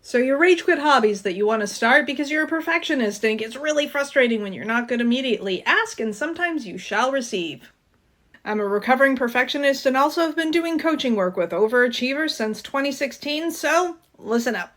So your rage quit hobbies that you want to start because you're a perfectionist and it gets really frustrating when you're not good immediately. Ask and sometimes you shall receive. I'm a recovering perfectionist and also have been doing coaching work with overachievers since 2016, so listen up.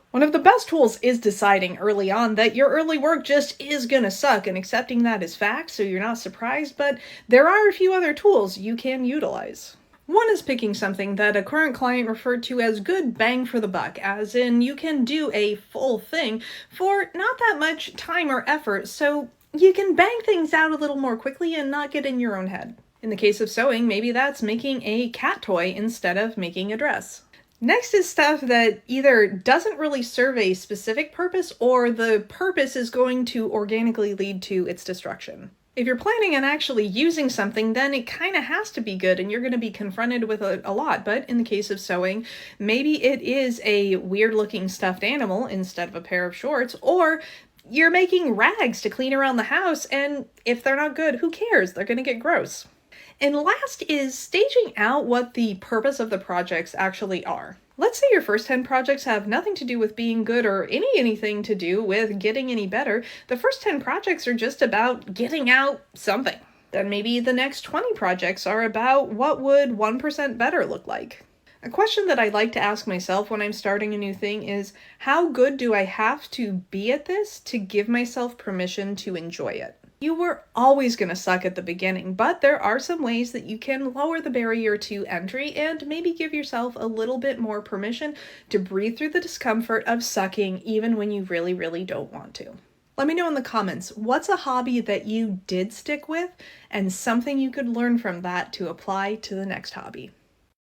One of the best tools is deciding early on that your early work just is gonna suck and accepting that as fact so you're not surprised, but there are a few other tools you can utilize. One is picking something that a current client referred to as good bang for the buck, as in you can do a full thing for not that much time or effort, so you can bang things out a little more quickly and not get in your own head. In the case of sewing, maybe that's making a cat toy instead of making a dress. Next is stuff that either doesn't really serve a specific purpose or the purpose is going to organically lead to its destruction. If you're planning on actually using something, then it kind of has to be good and you're going to be confronted with a lot. But in the case of sewing, maybe it is a weird looking stuffed animal instead of a pair of shorts, or you're making rags to clean around the house, and if they're not good, who cares? They're going to get gross. And last is staging out what the purpose of the projects actually are. Let's say your first 10 projects have nothing to do with being good or anything to do with getting any better. The first 10 projects are just about getting out something. Then maybe the next 20 projects are about what would 1% better look like. A question that I like to ask myself when I'm starting a new thing is, how good do I have to be at this to give myself permission to enjoy it? You were always going to suck at the beginning, but there are some ways that you can lower the barrier to entry and maybe give yourself a little bit more permission to breathe through the discomfort of sucking even when you really don't want to. Let me know in the comments, what's a hobby that you did stick with and something you could learn from that to apply to the next hobby?